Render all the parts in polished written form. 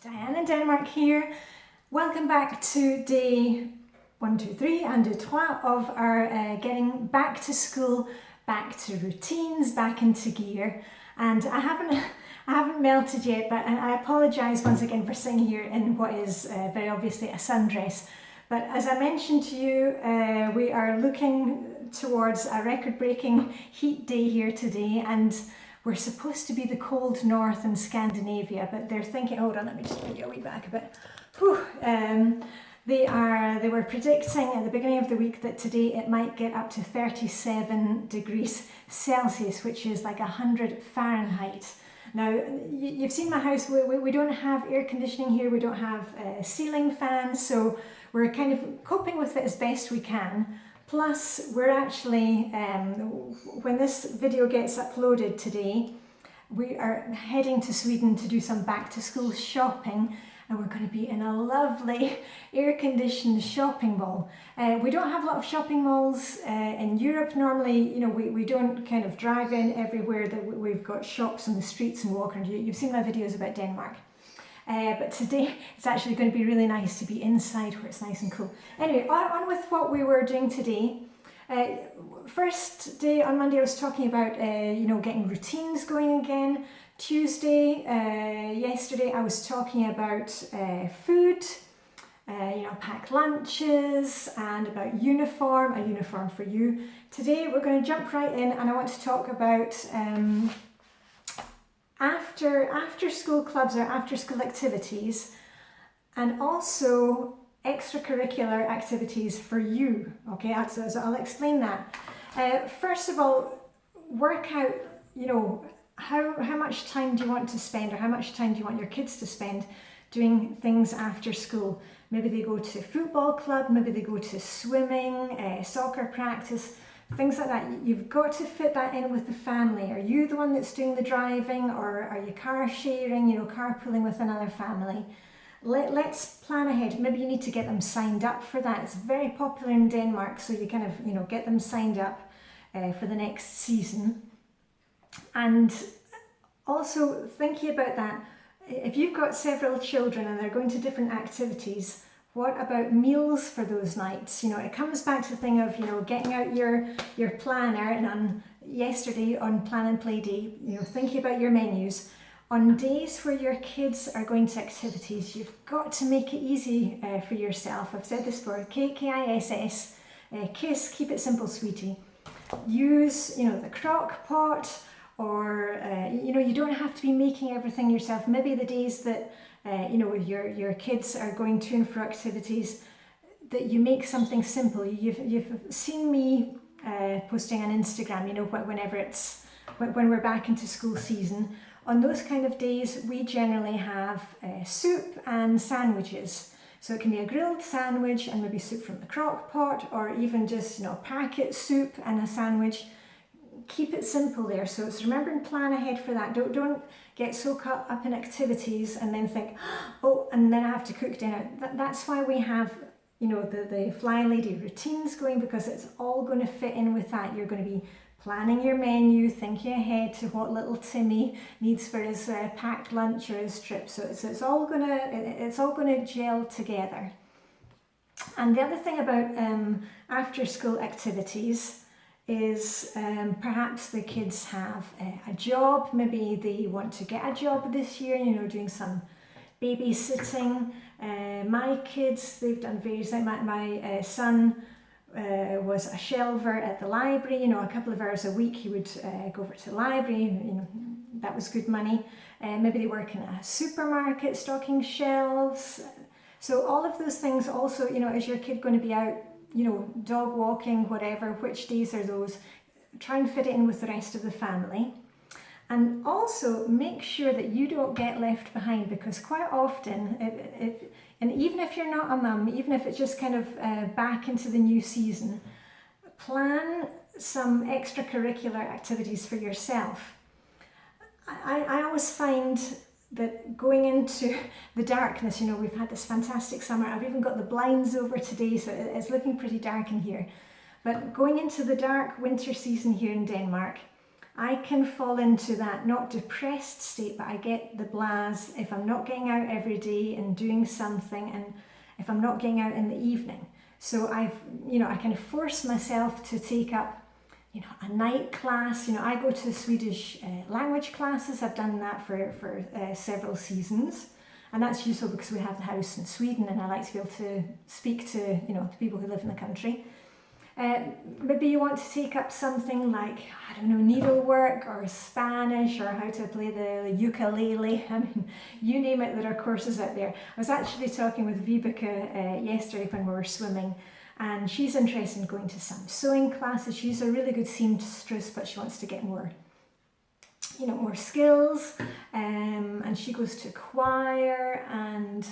Diane in Denmark here. Welcome back to day 1, 2, 3 and day 3 of our getting back to school, back to routines, back into gear. And I haven't melted yet, but I apologise once again for sitting here in what is very obviously a sundress. But as I mentioned to you, we are looking towards a record-breaking heat day here today, and we're supposed to be the cold north in Scandinavia, but they're thinking, hold on, let me just put you a wee back a bit. Whew. They were predicting at the beginning of the week that today it might get up to 37 degrees Celsius, which is like 100 Fahrenheit. Now, you've seen my house, we don't have air conditioning here, we don't have ceiling fans, so we're kind of coping with it as best we can. Plus, we're actually, when this video gets uploaded today, we are heading to Sweden to do some back to school shopping, and we're going to be in a lovely air-conditioned shopping mall. We don't have a lot of shopping malls in Europe. Normally, you know, we don't kind of drive in everywhere that we've got shops on the streets and walk around. You've seen my videos about Denmark. But today it's actually going to be really nice to be inside where it's nice and cool. Anyway, on with what we were doing today. First day on Monday I was talking about you know, getting routines going again. Tuesday, yesterday I was talking about food, you know, packed lunches, and about a uniform for you. Today we're going to jump right in, and I want to talk about after school clubs or after school activities, and also extracurricular activities for you. Okay, so I'll explain that. First of all, work out, you know, how much time do you want to spend, or how much time do you want your kids to spend doing things after school. Maybe they go to football club, maybe they go to swimming, soccer practice, things like that. You've got to fit that in with the family. Are you the one that's doing the driving, or are you car sharing, you know, carpooling with another family? Let's plan ahead. Maybe you need to get them signed up for that. It's very popular in Denmark, so you kind of, you know, get them signed up for the next season. And also thinking about that, if you've got several children and they're going to different activities, what about meals for those nights? You know, it comes back to the thing of, you know, getting out your planner, and on yesterday on Plan and Play Day, you know, thinking about your menus. On days where your kids are going to activities, you've got to make it easy for yourself. I've said this before, KISS, KISS, keep it simple, sweetie. Use, you know, the crock pot, or, you know, you don't have to be making everything yourself. Maybe the days that, you know, your kids are going to and fro activities, that you make something simple. You've seen me posting on Instagram, you know, when we're back into school season. On those kind of days, we generally have soup and sandwiches. So it can be a grilled sandwich and maybe soup from the crock pot, or even just, you know, packet soup and a sandwich. Keep it simple there. So it's remember and plan ahead for that. Don't get so caught up in activities and then think, oh, and then I have to cook dinner. That's why we have, you know, the Flylady routines going, because it's all going to fit in with that. You're going to be planning your menu, thinking ahead to what little Timmy needs for his packed lunch or his trip. So it's all gonna gel together. And the other thing about after school activities is perhaps the kids have a job. Maybe they want to get a job this year, you know, doing some babysitting. My kids, they've done various, my son was a shelver at the library. You know, a couple of hours a week he would go over to the library. You know, that was good money. Maybe they work in a supermarket stocking shelves. So all of those things also, you know, is your kid going to be out, you know, dog walking, whatever, which days are those? Try and fit it in with the rest of the family. And also make sure that you don't get left behind, because quite often, and even if you're not a mum, even if it's just kind of back into the new season, plan some extracurricular activities for yourself. I always find that going into the darkness, you know, we've had this fantastic summer. I've even got the blinds over today, so it's looking pretty dark in here. But going into the dark winter season here in Denmark, I can fall into that not depressed state, but I get the blahs if I'm not getting out every day and doing something, and if I'm not getting out in the evening. So I kind of force myself to take up, a night class. I go to Swedish language classes. I've done that for several seasons. And that's useful because we have the house in Sweden and I like to be able to speak to, the people who live in the country. Maybe you want to take up something like, I don't know, needlework or Spanish or how to play the ukulele. I mean, you name it, there are courses out there. I was actually talking with Vibeke yesterday when we were swimming, and she's interested in going to some sewing classes. She's a really good seamstress, but she wants to get more skills, and she goes to choir, and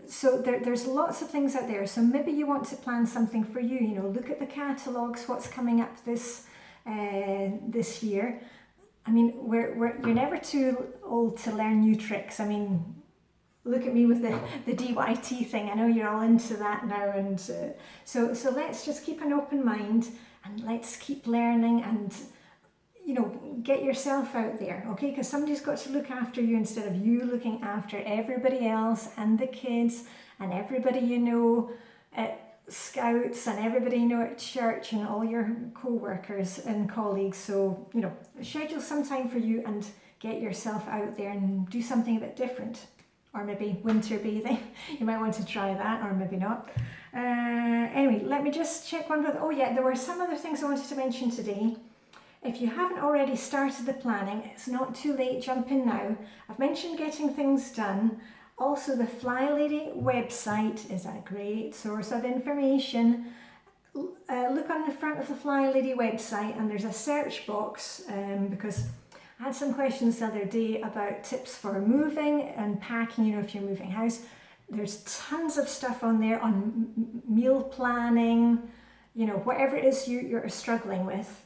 so there's lots of things out there. So maybe you want to plan something for you. Look at the catalogues, what's coming up this year. I mean, you're never too old to learn new tricks. I mean, look at me with the DYT thing. I know you're all into that now, and so let's just keep an open mind and let's keep learning and get yourself out there, okay? Because somebody's got to look after you instead of you looking after everybody else and the kids and everybody at Scouts and everybody at church and all your co-workers and colleagues. So, schedule some time for you and get yourself out there and do something a bit different. Or maybe winter bathing. You might want to try that, or maybe not. Anyway, let me just check one more. Oh yeah, there were some other things I wanted to mention today. If you haven't already started the planning, it's not too late, jump in now. I've mentioned getting things done. Also, the Flylady website is a great source of information. Look on the front of the Flylady website and there's a search box because I had some questions the other day about tips for moving and packing, if you're moving house. There's tons of stuff on there on meal planning, whatever it is you're struggling with.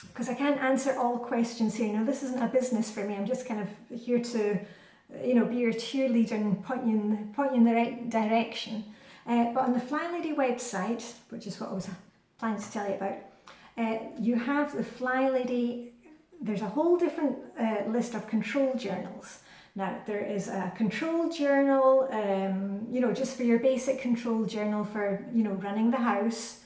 Because I can't answer all questions here. This isn't a business for me. I'm just kind of here to, be your cheerleader and point you in the right direction. But on the Flylady website, which is what I was planning to tell you about, you have the Flylady. There's a whole different list of control journals. Now, there is a control journal, just for your basic control journal for, running the house.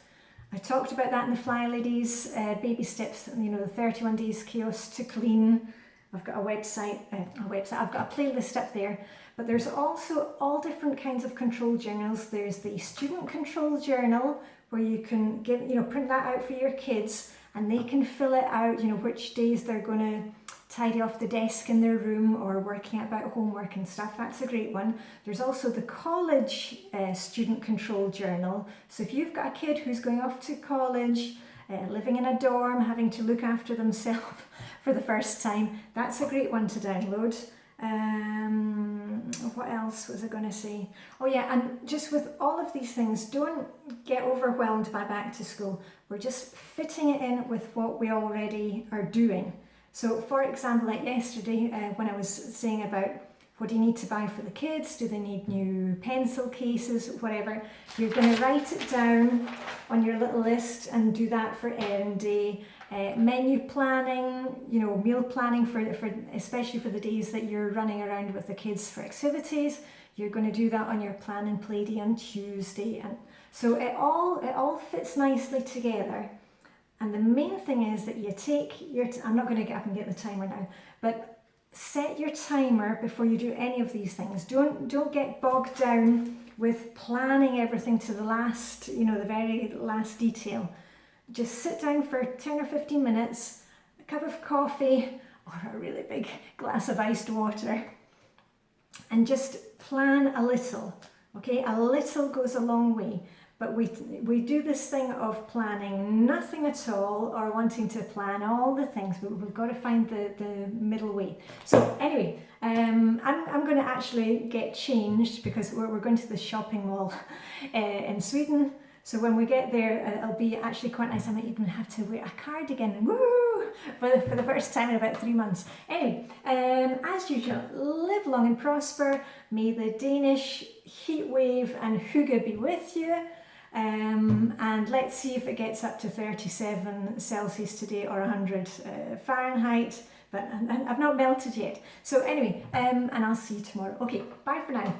I talked about that in the Flylady's baby steps, the 31 days chaos to clean. I've got a website, I've got a playlist up there, but there's also all different kinds of control journals. There's the student control journal where you can print that out for your kids and they can fill it out, which days they're going to tidy off the desk in their room or working about homework and stuff. That's a great one. There's also the college student control journal. So if you've got a kid who's going off to college, living in a dorm, having to look after themselves for the first time, that's a great one to download. What else was I going to say? Oh yeah, and just with all of these things, don't get overwhelmed by back to school. We're just fitting it in with what we already are doing. So for example, like yesterday when I was saying about what do you need to buy for the kids, do they need new pencil cases, whatever, you're going to write it down on your little list and do that for errand day. Menu planning, meal planning for especially for the days that you're running around with the kids for activities. You're going to do that on your plan and play day on Tuesday, and so it all fits nicely together. And the main thing is that you take your, I'm not going to get up and get the timer now, but set your timer before you do any of these things. Don't get bogged down with planning everything to the last, the very last detail. Just sit down for 10 or 15 minutes, a cup of coffee or a really big glass of iced water, and just plan a little, okay? A little goes a long way. But we do this thing of planning nothing at all or wanting to plan all the things, but we've got to find the middle way. So anyway, I'm going to actually get changed because we're going to the shopping mall in Sweden. So when we get there, it'll be actually quite nice. I might even have to wear a cardigan, woo, for the first time in about 3 months. Anyway, as usual, live long and prosper. May the Danish heat wave and hygge be with you. And let's see if it gets up to 37 Celsius today or 100 Fahrenheit, but I've not melted yet. So anyway, and I'll see you tomorrow. Okay, bye for now.